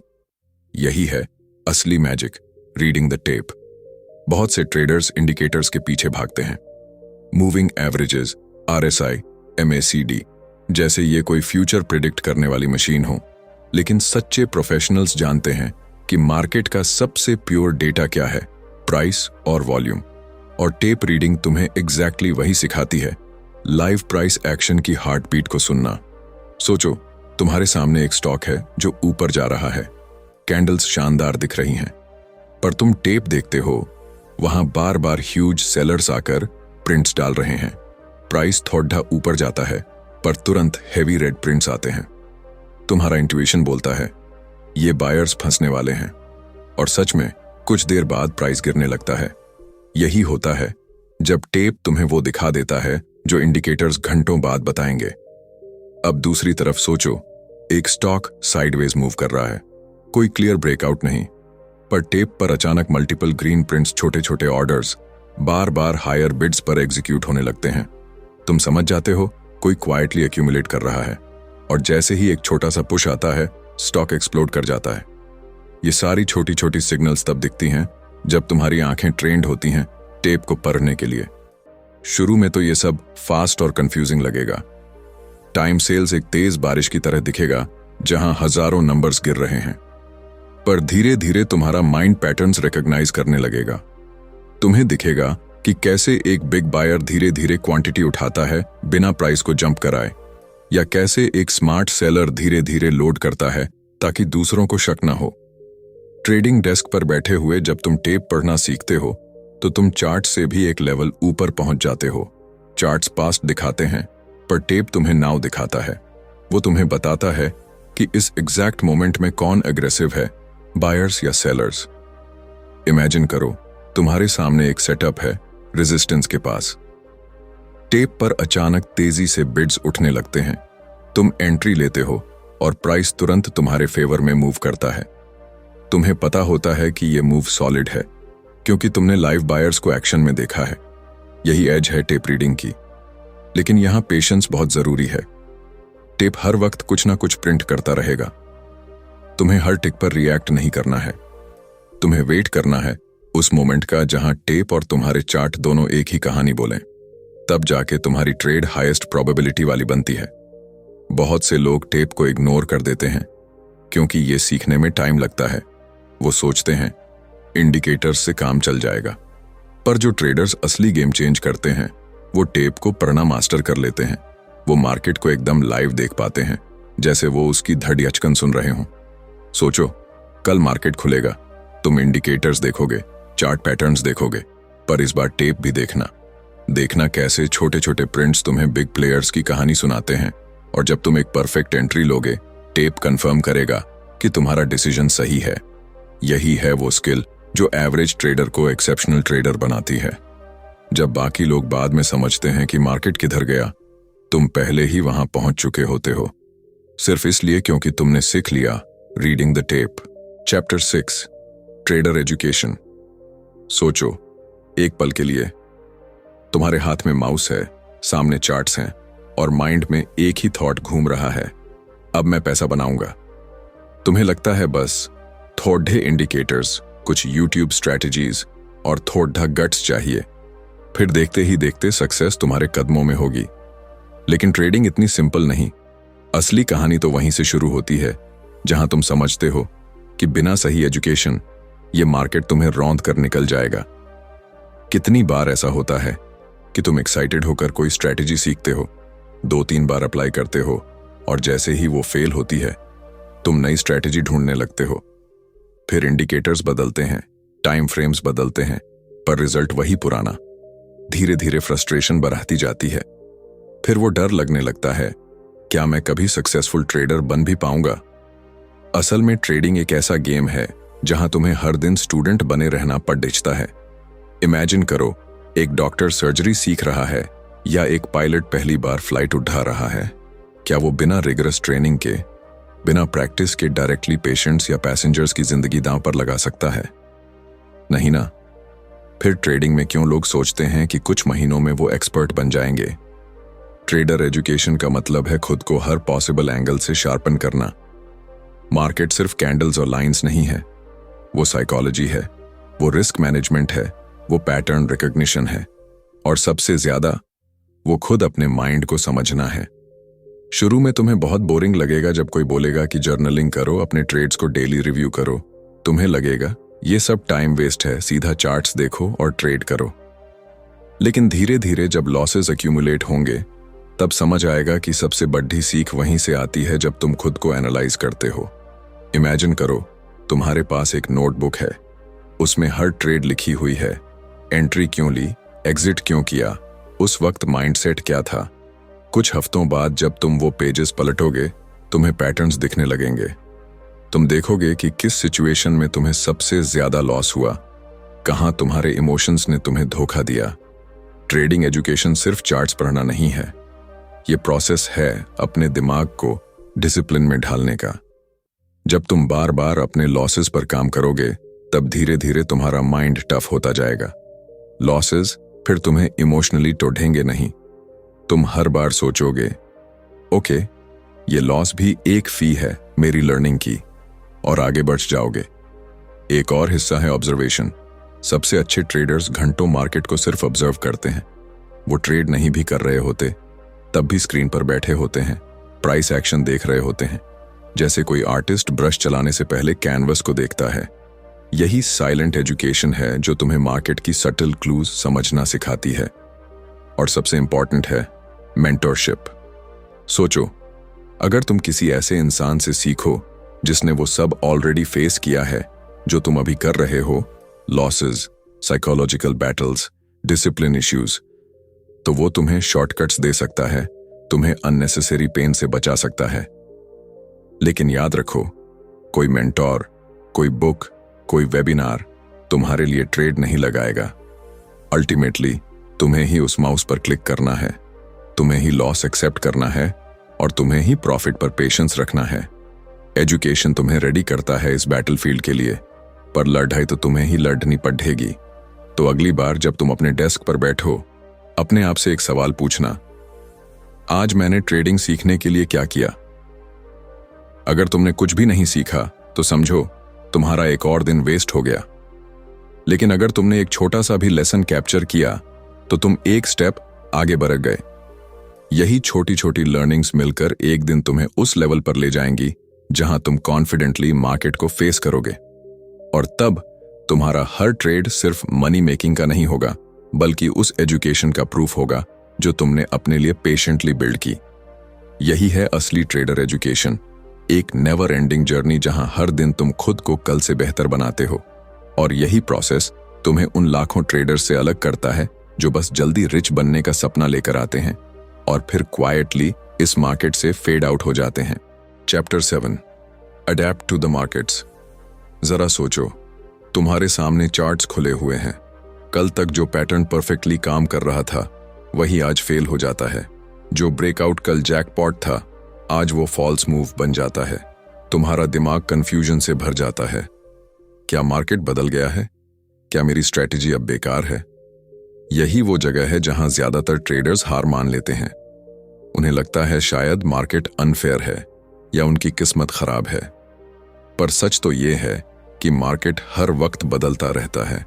Speaker 1: यही है असली मैजिक, रीडिंग द टेप। बहुत से ट्रेडर्स इंडिकेटर्स के पीछे भागते हैं, मूविंग एवरेजेस, RSI, MACD, जैसे ये कोई फ्यूचर प्रिडिक्ट करने वाली मशीन हो। लेकिन सच्चे प्रोफेशनल्स जानते हैं कि मार्केट का सबसे प्योर डेटा क्या है, प्राइस और वॉल्यूम। और टेप रीडिंग तुम्हें एग्जैक्टली वही सिखाती है, लाइव प्राइस एक्शन की हार्ट बीट को सुनना। सोचो, तुम्हारे सामने एक स्टॉक है जो ऊपर जा रहा है, कैंडल्स शानदार दिख रही हैं, पर तुम टेप देखते हो, वहां बार बार ह्यूज सेलर्स आकर प्रिंट्स डाल रहे हैं। प्राइस थोड़ा ऊपर जाता है पर तुरंत हेवी रेड प्रिंट्स आते हैं। तुम्हारा इंट्यूशन बोलता है ये बायर्स फंसने वाले हैं, और सच में कुछ देर बाद प्राइस गिरने लगता है। यही होता है जब टेप तुम्हें वो दिखा देता है जो इंडिकेटर्स घंटों बाद बताएंगे। अब दूसरी तरफ सोचो, एक स्टॉक साइडवेज मूव कर रहा है, कोई क्लियर ब्रेकआउट नहीं, पर टेप पर अचानक मल्टीपल ग्रीन प्रिंट्स, छोटे छोटे ऑर्डर्स बार बार हायर बिड्स पर एग्जीक्यूट होने लगते हैं। तुम समझ जाते हो कोई क्वाइटली एक्यूमुलेट कर रहा है, और जैसे ही एक छोटा सा पुश आता है स्टॉक एक्सप्लोड कर जाता है। ये सारी छोटी छोटी सिग्नल्स तब दिखती हैं जब तुम्हारी आंखें ट्रेंड होती हैं टेप को पढ़ने के लिए। शुरू में तो ये सब फास्ट और कंफ्यूजिंग लगेगा। टाइम सेल्स एक तेज बारिश की तरह दिखेगा जहां हजारों नंबर्स गिर रहे हैं, पर धीरे धीरे तुम्हारा माइंड पैटर्न्स रिकॉग्नाइज करने लगेगा। तुम्हें दिखेगा कि कैसे एक बिग बायर धीरे धीरे क्वांटिटी उठाता है बिना प्राइस को जंप कराए, या कैसे एक स्मार्ट सेलर धीरे धीरे लोड करता है ताकि दूसरों को शक ना हो। ट्रेडिंग डेस्क पर बैठे हुए जब तुम टेप पढ़ना सीखते हो तो तुम चार्ट से भी एक लेवल ऊपर पहुंच जाते हो। चार्ट्स पास्ट दिखाते हैं पर टेप तुम्हें नाउ दिखाता है। वो तुम्हें बताता है कि इस एग्जैक्ट मोमेंट में कौन एग्रेसिव है, बायर्स या सेलर्स। इमेजिन करो, तुम्हारे सामने एक सेटअप है, रेजिस्टेंस के पास। टेप पर अचानक तेजी से बिड्स उठने लगते हैं। तुम एंट्री लेते हो और प्राइस तुरंत तुम्हारे फेवर में मूव करता है। तुम्हें पता होता है कि यह मूव सॉलिड है, क्योंकि तुमने लाइव बायर्स को एक्शन में देखा है। यही एज है टेप रीडिंग की। लेकिन यहां पेशेंस बहुत जरूरी है। टेप हर वक्त कुछ ना कुछ प्रिंट करता रहेगा। तुम्हें हर टिक पर रिएक्ट नहीं करना है। तुम्हें वेट करना है उस मोमेंट का जहां टेप और तुम्हारे चार्ट दोनों एक ही कहानी बोलें। तब जाके तुम्हारी ट्रेड हाईएस्ट प्रोबेबिलिटी वाली बनती है। बहुत से लोग टेप को इग्नोर कर देते हैं क्योंकि ये सीखने में टाइम लगता है। वो सोचते हैं इंडिकेटर्स से काम चल जाएगा। पर जो ट्रेडर्स असली गेम चेंज करते हैं वो टेप को पढ़ना मास्टर कर लेते हैं। वो मार्केट को एकदम लाइव देख पाते हैं, जैसे वो उसकी धड़कन सुन रहे हों। सोचो, कल मार्केट खुलेगा, तुम इंडिकेटर्स देखोगे, चार्ट पैटर्न्स देखोगे, पर इस बार टेप भी देखना कैसे छोटे छोटे प्रिंट्स तुम्हें बिग प्लेयर्स की कहानी सुनाते हैं। और जब तुम एक परफेक्ट एंट्री लोगे, टेप कंफर्म करेगा कि तुम्हारा डिसीजन सही है। यही है वो स्किल जो एवरेज ट्रेडर को एक्सेप्शनल ट्रेडर बनाती है। जब बाकी लोग बाद में समझते हैं कि मार्केट किधर गया, तुम पहले ही वहां पहुंच चुके होते हो, सिर्फ इसलिए क्योंकि तुमने सीख लिया reading the tape. Chapter 6, trader education. सोचो एक पल के लिए, तुम्हारे हाथ में माउस है, सामने चार्ट्स हैं और माइंड में एक ही थॉट घूम रहा है, अब मैं पैसा बनाऊंगा। तुम्हें लगता है बस थोड़े इंडिकेटर्स, कुछ यूट्यूब स्ट्रैटेजीज और थोड़ा गट्स चाहिए, फिर देखते ही देखते सक्सेस तुम्हारे कदमों में होगी। लेकिन ट्रेडिंग इतनी सिंपल नहीं। असली कहानी तो वहीं से शुरू होती है जहां तुम समझते हो कि बिना सही एजुकेशन ये मार्केट तुम्हें रौंद कर निकल जाएगा। कितनी बार ऐसा होता है कि तुम एक्साइटेड होकर कोई स्ट्रैटेजी सीखते हो, 2-3 बार अप्लाई करते हो और जैसे ही वो फेल होती है, तुम नई स्ट्रैटेजी ढूंढने लगते हो। फिर इंडिकेटर्स बदलते हैं, टाइम फ्रेम्स बदलते हैं, पर रिजल्ट वही पुराना। धीरे धीरे फ्रस्ट्रेशन बढ़ती जाती है। फिर वो डर लगने लगता है, क्या मैं कभी सक्सेसफुल ट्रेडर बन भी पाऊंगा? असल में ट्रेडिंग एक ऐसा गेम है जहां तुम्हें हर दिन स्टूडेंट बने रहना पड़ता है। इमेजिन करो, एक डॉक्टर सर्जरी सीख रहा है या एक पायलट पहली बार फ्लाइट उड़ा रहा है। क्या वो बिना रिगरस ट्रेनिंग के, बिना प्रैक्टिस के डायरेक्टली पेशेंट्स या पैसेंजर्स की जिंदगी दांव पर लगा सकता है? नहीं ना। फिर ट्रेडिंग में क्यों लोग सोचते हैं कि कुछ महीनों में वो एक्सपर्ट बन जाएंगे? ट्रेडर एजुकेशन का मतलब है खुद को हर पॉसिबल एंगल से शार्पन करना। मार्केट सिर्फ कैंडल्स और लाइंस नहीं है, वो साइकोलॉजी है, वो रिस्क मैनेजमेंट है, वो पैटर्न रिकॉग्निशन है, और सबसे ज्यादा वो खुद अपने माइंड को समझना है। शुरू में तुम्हें बहुत बोरिंग लगेगा जब कोई बोलेगा कि जर्नलिंग करो, अपने ट्रेड्स को डेली रिव्यू करो। तुम्हें लगेगा ये सब टाइम वेस्ट है, सीधा चार्ट्स देखो और ट्रेड करो। लेकिन धीरे धीरे जब लॉसेस एक्यूमुलेट होंगे, तब समझ आएगा कि सबसे बड़ी सीख वहीं से आती है जब तुम खुद को एनालाइज करते हो। इमेजिन करो, तुम्हारे पास एक नोटबुक है, उसमें हर ट्रेड लिखी हुई है, एंट्री क्यों ली, एग्जिट क्यों किया, उस वक्त माइंडसेट क्या था। कुछ हफ्तों बाद जब तुम वो पेजेस पलटोगे, तुम्हें पैटर्न्स दिखने लगेंगे। तुम देखोगे कि किस सिचुएशन में तुम्हें सबसे ज्यादा लॉस हुआ, कहां तुम्हारे इमोशंस ने तुम्हें धोखा दिया। ट्रेडिंग एजुकेशन सिर्फ चार्ट्स पढ़ना नहीं है, ये प्रोसेस है अपने दिमाग को डिसिप्लिन में ढालने का। जब तुम बार बार अपने लॉसेस पर काम करोगे, तब धीरे धीरे तुम्हारा माइंड टफ होता जाएगा। लॉसेस फिर तुम्हें इमोशनली तोड़ेंगे नहीं। तुम हर बार सोचोगे, ओके, ये लॉस भी एक फी है मेरी लर्निंग की, और आगे बढ़ जाओगे। एक और हिस्सा है ऑब्जर्वेशन। सबसे अच्छे ट्रेडर्स घंटों मार्केट को सिर्फ ऑब्जर्व करते हैं। वो ट्रेड नहीं भी कर रहे होते, तब भी स्क्रीन पर बैठे होते हैं, प्राइस एक्शन देख रहे होते हैं, जैसे कोई आर्टिस्ट ब्रश चलाने से पहले कैनवस को देखता है। यही साइलेंट एजुकेशन है जो तुम्हें मार्केट की सटल क्लूज समझना सिखाती है। और सबसे इंपॉर्टेंट है मेंटरशिप। सोचो, अगर तुम किसी ऐसे इंसान से सीखो जिसने वो सब ऑलरेडी फेस किया है जो तुम अभी कर रहे हो, losses, psychological battles, discipline issues, तो वो तुम्हें शॉर्टकट्स दे सकता है, तुम्हें अननेसेसरी पेन से बचा सकता है। लेकिन याद रखो, कोई मेंटोर, कोई बुक, कोई वेबिनार तुम्हारे लिए ट्रेड नहीं लगाएगा। अल्टीमेटली तुम्हें ही उस माउस पर क्लिक करना है, तुम्हें ही लॉस एक्सेप्ट करना है और तुम्हें ही प्रॉफिट पर पेशेंस रखना है। एजुकेशन तुम्हें रेडी करता है इस बैटलफील्ड के लिए, पर लड़ाई तो तुम्हें ही लड़नी पड़ेगी। तो अगली बार जब तुम अपने डेस्क पर बैठो, अपने आप से एक सवाल पूछना, आज मैंने ट्रेडिंग सीखने के लिए क्या किया? अगर तुमने कुछ भी नहीं सीखा तो समझो तुम्हारा एक और दिन वेस्ट हो गया। लेकिन अगर तुमने एक छोटा सा भी लेसन कैप्चर किया तो तुम एक स्टेप आगे बढ़ गए। यही छोटी छोटी लर्निंग्स मिलकर एक दिन तुम्हें उस लेवल पर ले जाएंगी जहां तुम कॉन्फिडेंटली मार्केट को फेस करोगे। और तब तुम्हारा हर ट्रेड सिर्फ मनी मेकिंग का नहीं होगा, बल्कि उस एजुकेशन का प्रूफ होगा जो तुमने अपने लिए पेशेंटली बिल्ड की। यही है असली ट्रेडर एजुकेशन, एक नेवर एंडिंग जर्नी जहां हर दिन तुम खुद को कल से बेहतर बनाते हो। और यही प्रोसेस तुम्हें उन लाखों ट्रेडर्स से अलग करता है जो बस जल्दी रिच बनने का सपना लेकर आते हैं और फिर क्वाइटली इस मार्केट से फेड आउट हो जाते हैं। Chapter 7, adapt to the markets. जरा सोचो, तुम्हारे सामने चार्ट्स खुले हुए हैं। कल तक जो पैटर्न परफेक्टली काम कर रहा था वही आज फेल हो जाता है। जो ब्रेकआउट कल जैकपॉट था आज वो फॉल्स मूव बन जाता है। तुम्हारा दिमाग कंफ्यूजन से भर जाता है। क्या मार्केट बदल गया है? क्या मेरी स्ट्रैटेजी अब बेकार है? यही वो जगह है जहां ज्यादातर ट्रेडर्स हार मान लेते हैं। उन्हें लगता है शायद मार्केट अनफेयर है या उनकी किस्मत खराब है। पर सच तो ये है कि मार्केट हर वक्त बदलता रहता है।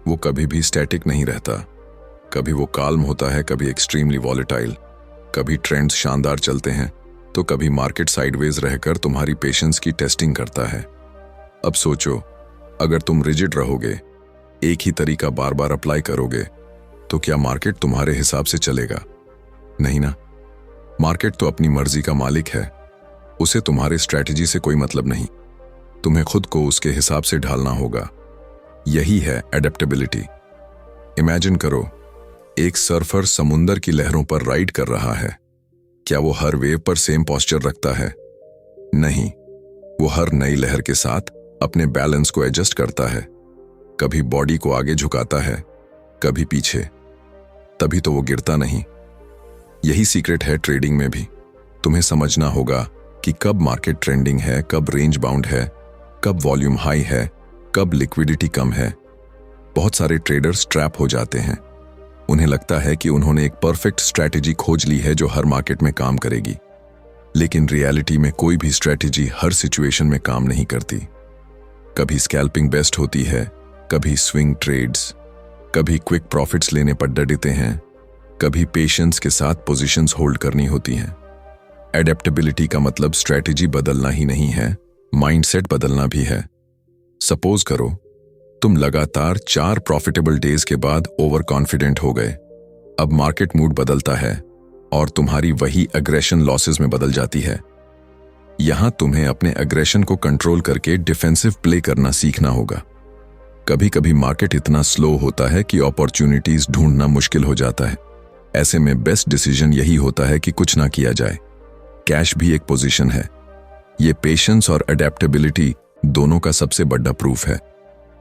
Speaker 1: वो कभी भी स्टैटिक नहीं रहता। कभी वो काल्म होता है, कभी एक्सट्रीमली वॉलेटाइल। कभी ट्रेंड्स शानदार चलते हैं तो कभी मार्केट साइडवेज रहकर तुम्हारी पेशेंस की टेस्टिंग करता है। अब सोचो, अगर तुम रिजिड रहोगे, एक ही तरीका बार बार अप्लाई करोगे, तो क्या मार्केट तुम्हारे हिसाब से चलेगा? नहीं ना। मार्केट तो अपनी मर्जी का मालिक है। उसे तुम्हारे स्ट्रैटेजी से कोई मतलब नहीं। तुम्हें खुद को उसके हिसाब से ढालना होगा। यही है एडेप्टेबिलिटी। इमेजिन करो, एक सर्फर समुंदर की लहरों पर राइड कर रहा है। क्या वो हर वेव पर सेम पोस्चर रखता है? नहीं। वो हर नई लहर के साथ अपने बैलेंस को एडजस्ट करता है। कभी बॉडी को आगे झुकाता है, कभी पीछे। तभी तो वो गिरता नहीं। यही सीक्रेट है ट्रेडिंग में भी। तुम्हें समझना होगा कि कब मार्केट ट्रेंडिंग है, कब रेंज बाउंड है, कब वॉल्यूम हाई है, कब लिक्विडिटी कम है। बहुत सारे ट्रेडर्स ट्रैप हो जाते हैं। उन्हें लगता है कि उन्होंने एक परफेक्ट स्ट्रैटेजी खोज ली है जो हर मार्केट में काम करेगी। लेकिन रियलिटी में कोई भी स्ट्रैटेजी हर सिचुएशन में काम नहीं करती। कभी स्कैल्पिंग बेस्ट होती है, कभी स्विंग ट्रेड्स, कभी क्विक प्रॉफिट्स लेने पर डरते हैं, कभी पेशेंस के साथ पोजीशंस होल्ड करनी होती हैं। एडेप्टेबिलिटी का मतलब स्ट्रैटेजी बदलना ही नहीं है, माइंडसेट बदलना भी है। सपोज करो तुम लगातार 4 प्रॉफिटेबल डेज के बाद ओवर कॉन्फिडेंट हो गए। अब मार्केट मूड बदलता है और तुम्हारी वही अग्रेशन लॉसेस में बदल जाती है। यहां तुम्हें अपने अग्रेशन को कंट्रोल करके डिफेंसिव प्ले करना सीखना होगा। कभी कभी मार्केट इतना स्लो होता है कि अपॉर्चुनिटीज ढूंढना मुश्किल हो जाता है। ऐसे में बेस्ट डिसीजन यही होता है कि कुछ ना किया जाए। कैश भी एक पोजीशन है। ये पेशेंस और अडेप्टेबिलिटी दोनों का सबसे बड़ा प्रूफ है।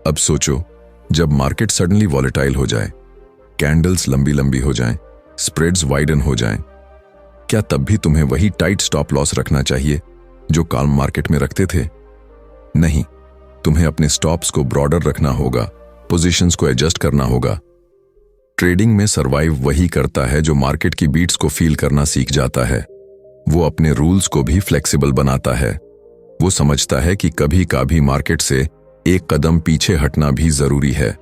Speaker 1: अब सोचो, जब मार्केट सडनली वॉलेटाइल हो जाए, कैंडल्स लंबी लंबी हो जाएं, स्प्रेड्स वाइडन हो जाएं, क्या तब भी तुम्हें वही टाइट स्टॉप लॉस रखना चाहिए जो काल्म मार्केट में रखते थे? नहीं, तुम्हें अपने स्टॉप्स को ब्रॉडर रखना होगा, पोजीशंस को एडजस्ट करना होगा। ट्रेडिंग में सरवाइव वही करता है जो मार्केट की बीट्स को फील करना सीख जाता है। वो अपने रूल्स को भी फ्लेक्सिबल बनाता है। वो समझता है कि कभी कभी मार्केट से एक कदम पीछे हटना भी जरूरी है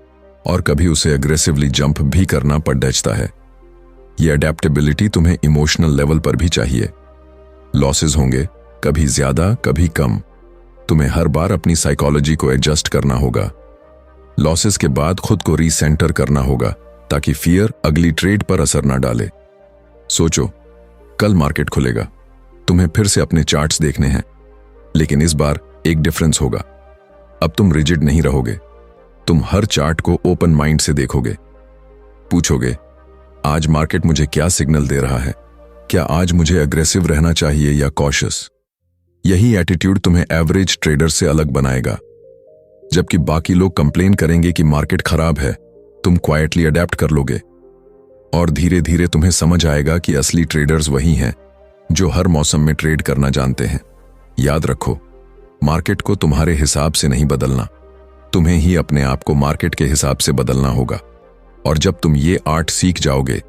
Speaker 1: और कभी उसे अग्रेसिवली जंप भी करना पड़ जाता है। ये अडेप्टेबिलिटी तुम्हें इमोशनल लेवल पर भी चाहिए। लॉसेस होंगे, कभी ज्यादा कभी कम। तुम्हें हर बार अपनी साइकोलॉजी को एडजस्ट करना होगा। लॉसेस के बाद खुद को रीसेंटर करना होगा ताकि फियर अगली ट्रेड पर असर ना डाले। सोचो, कल मार्केट खुलेगा, तुम्हें फिर से अपने चार्ट्स देखने हैं, लेकिन इस बार एक डिफरेंस होगा। अब तुम रिजिड नहीं रहोगे। तुम हर चार्ट को ओपन माइंड से देखोगे। पूछोगे, आज मार्केट मुझे क्या सिग्नल दे रहा है? क्या आज मुझे अग्रेसिव रहना चाहिए या कॉशियस? यही एटीट्यूड तुम्हें एवरेज ट्रेडर से अलग बनाएगा। जबकि बाकी लोग कंप्लेन करेंगे कि मार्केट खराब है, तुम क्वाइटली अडेप्ट कर लोगे और धीरे धीरे तुम्हें समझ आएगा कि असली ट्रेडर्स वही हैं जो हर मौसम में ट्रेड करना जानते हैं। याद रखो, मार्केट को तुम्हारे हिसाब से नहीं बदलना, तुम्हें ही अपने आप को मार्केट के हिसाब से बदलना होगा। और जब तुम ये आर्ट सीख जाओगे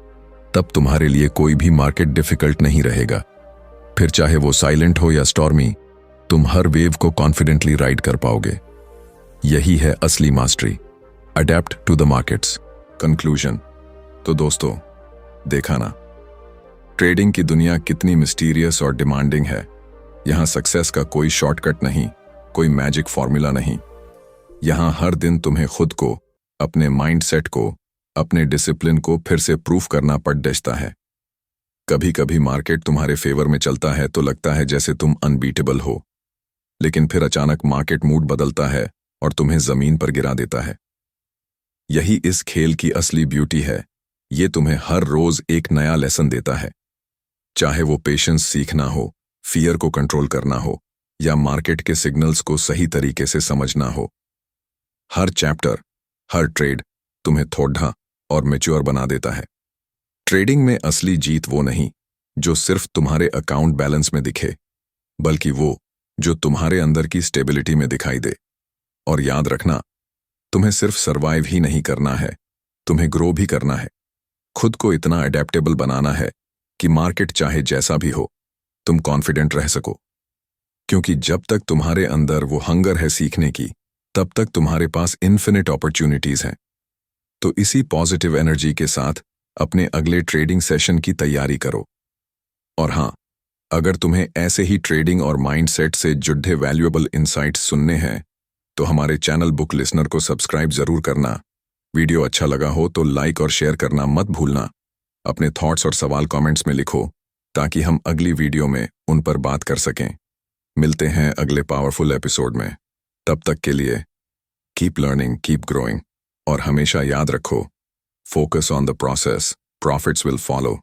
Speaker 1: तब तुम्हारे लिए कोई भी मार्केट डिफिकल्ट नहीं रहेगा। फिर चाहे वो साइलेंट हो या स्टॉर्मी, तुम हर वेव को कॉन्फिडेंटली राइड कर पाओगे। यही है असली mastery, adapt to the markets. Conclusion. तो दोस्तों, देखा ना, ट्रेडिंग की दुनिया कितनी मिस्टीरियस और डिमांडिंग है। यहां सक्सेस का कोई शॉर्टकट नहीं, कोई मैजिक फॉर्मूला नहीं। यहां हर दिन तुम्हें खुद को, अपने माइंडसेट को, अपने डिसिप्लिन को फिर से प्रूफ करना पड़ देता है। कभी कभी मार्केट तुम्हारे फेवर में चलता है तो लगता है जैसे तुम अनबीटेबल हो, लेकिन फिर अचानक मार्केट मूड बदलता है और तुम्हें जमीन पर गिरा देता है। यही इस खेल की असली ब्यूटी है। ये तुम्हें हर रोज एक नया लेसन देता है। चाहे वो पेशेंस सीखना हो, फियर को कंट्रोल करना हो या मार्केट के सिग्नल्स को सही तरीके से समझना हो। हर चैप्टर, हर ट्रेड तुम्हें थोड़ा और मैच्योर बना देता है। ट्रेडिंग में असली जीत वो नहीं जो सिर्फ तुम्हारे अकाउंट बैलेंस में दिखे, बल्कि वो जो तुम्हारे अंदर की स्टेबिलिटी में दिखाई दे। और याद रखना, तुम्हें सिर्फ सरवाइव ही नहीं करना है, तुम्हें ग्रो भी करना है। खुद को इतना अडेप्टेबल बनाना है कि मार्केट चाहे जैसा भी हो, तुम कॉन्फिडेंट रह सको। क्योंकि जब तक तुम्हारे अंदर वो हंगर है सीखने की, तब तक तुम्हारे पास इन्फिनिट अपॉर्चुनिटीज हैं। तो इसी पॉजिटिव एनर्जी के साथ अपने अगले ट्रेडिंग सेशन की तैयारी करो। और हां, अगर तुम्हें ऐसे ही ट्रेडिंग और माइंडसेट से जुड़े वैल्यूएबल इनसाइट्स सुनने हैं तो हमारे चैनल बुक लिसनर को सब्सक्राइब जरूर करना। वीडियो अच्छा लगा हो तो लाइक और शेयर करना मत भूलना। अपने थॉट्स और सवाल कमेंट्स में लिखो ताकि हम अगली वीडियो में उन पर बात कर सकें। मिलते हैं अगले पावरफुल एपिसोड में। तब तक के लिए कीप लर्निंग, कीप ग्रोइंग और हमेशा याद रखो, focus on the process, profits will follow.